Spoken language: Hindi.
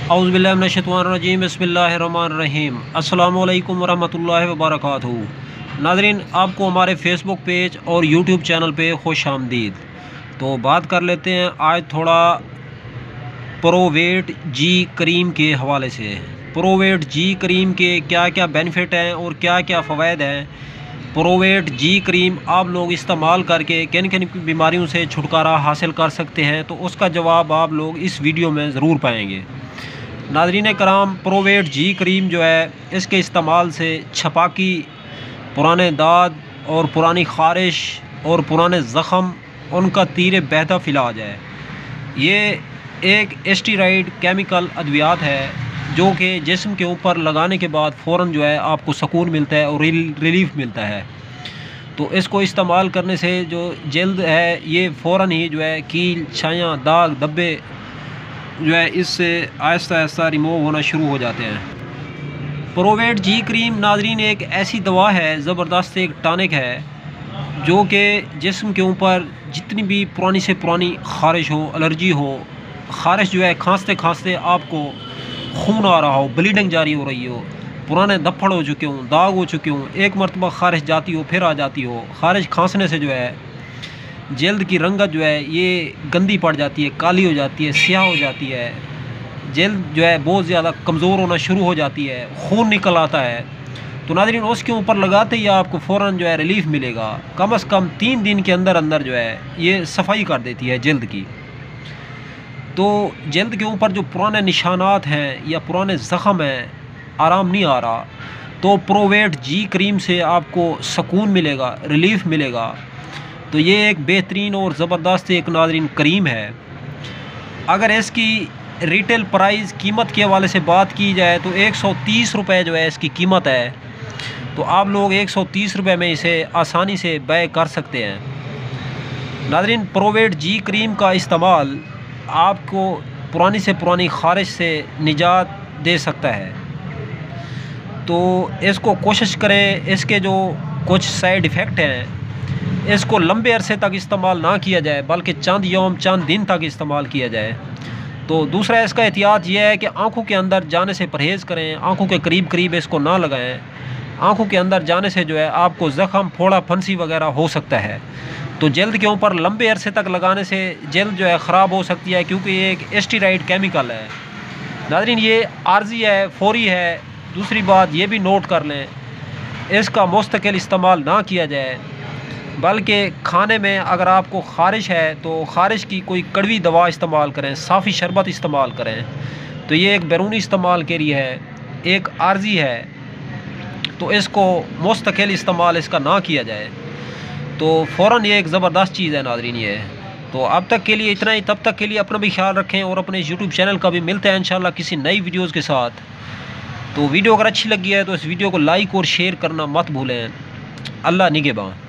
औज़ुबिल्लाहि मिनश्शैतानिर्रजीम बिस्मिल्लाहिर्रहमानिर्रहीम अस्सलामु अलैकुम वरहमतुल्लाहि वबरकातुहू। नाज़रीन, आपको हमारे फ़ेसबुक पेज और यूट्यूब चैनल पे खुश आमदीद। तो बात कर लेते हैं आज थोड़ा प्रोवेट जी क्रीम के हवाले से। प्रोवेट जी क्रीम के क्या क्या बेनिफिट हैं और क्या क्या फ़वाइद हैं। प्रोवेट जी क्रीम आप लोग इस्तेमाल करके किन किन बीमारियों से छुटकारा हासिल कर सकते हैं, तो उसका जवाब आप लोग इस वीडियो में ज़रूर पाएंगे। नाज़रीन कराम, प्रोवेट जी क्रीम जो है, इसके इस्तेमाल से छपाकी, पुराने दाद और पुरानी ख़ारिश और पुराने ज़ख़म, उनका तीर बेहतर इलाज है। ये एक स्टेरॉइड केमिकल अद्वियात है जो कि जिस्म के ऊपर लगाने के बाद फ़ौरन जो है आपको सुकून मिलता है और रिलीफ़ मिलता है। तो इसको इस्तेमाल करने से जो जल्द है ये फ़ौरन ही जो है कील, छाया, दाग, धब्बे जो है इससे आहिस्ता आहिस्ता रिमूव होना शुरू हो जाते हैं। प्रोवेट जी क्रीम नाज़रीन एक ऐसी दवा है, ज़बरदस्त एक टॉनिक है जो कि जिस्म के ऊपर जितनी भी पुरानी से पुरानी ख़ारिश हो, एलर्जी हो, ख़ारिश जो है खांसते खांसते आपको खून आ रहा हो, ब्लीडिंग जारी हो रही हो, पुराने धप्पड़ हो चुके हों, दाग हो चुके हों, एक मरतबा ख़ारिश जाती हो फिर आ जाती हो, ख़ारिश खांसने से जो है जल्द की रंगत जो है ये गंदी पड़ जाती है, काली हो जाती है, स्याह हो जाती है, जल्द जो है बहुत ज़्यादा कमज़ोर होना शुरू हो जाती है, खून निकल आता है। तो नाज़रीन उसके ऊपर लगाते ही आपको फ़ौरन जो है रिलीफ़ मिलेगा। कम से कम 3 दिन के अंदर अंदर जो है ये सफाई कर देती है जल्द की। तो जल्द के ऊपर जो पुराने निशानात हैं या पुराने ज़ख़म हैं, आराम नहीं आ रहा, तो प्रोवेट जी क्रीम से आपको सुकून मिलेगा, रिलीफ़ मिलेगा। तो ये एक बेहतरीन और ज़बरदस्त एक नाज़रीन क्रीम है। अगर इसकी रिटेल प्राइस कीमत के हवाले से बात की जाए तो 130 रुपये जो है इसकी कीमत है। तो आप लोग 130 रुपये में इसे आसानी से बै कर सकते हैं। नाज़रीन प्रोवेट जी क्रीम का इस्तेमाल आपको पुरानी से पुरानी ख़ारिश से निजात दे सकता है। तो इसको कोशिश करें, इसके जो कुछ साइड इफ़ेक्ट हैं इसको लंबे अरसे तक इस्तेमाल ना किया जाए, बल्कि चंद यौम चंद दिन तक इस्तेमाल किया जाए। तो दूसरा इसका एहतियात यह है कि आँखों के अंदर जाने से परहेज़ करें, आँखों के करीब करीब इसको ना लगाएं। आँखों के अंदर जाने से जो है आपको ज़ख़म, फोड़ा, फंसी वगैरह हो सकता है। तो जल्द के ऊपर लंबे अरसे तक लगाने से जल्द जो है ख़राब हो सकती है, क्योंकि ये एक स्टेरॉइड केमिकल है। नाज़रीन ये आर्जी है, फ़ौरी है। दूसरी बात ये भी नोट कर लें, इसका मुस्तकिल इस्तेमाल ना किया जाए, बल्कि खाने में अगर आपको ख़ारिश है तो ख़ारिश की कोई कड़वी दवा इस्तेमाल करें, साफ़ी शरबत इस्तेमाल करें। तो ये एक बैरूनी इस्तेमाल के लिए है, एक आर्जी है, तो इसको मुस्तकिल इस्तेमाल इसका ना किया जाए। तो फ़ौरन ये एक ज़बरदस्त चीज़ है नाज़रीन ये। तो अब तक के लिए इतना ही, तब तक के लिए अपना भी ख्याल रखें और अपने यूट्यूब चैनल का भी मिलते हैं इंशाल्लाह किसी नई वीडियोज़ के साथ। तो वीडियो अगर अच्छी लगी है तो इस वीडियो को लाइक और शेयर करना मत भूलें। अल्लाह निगहबान।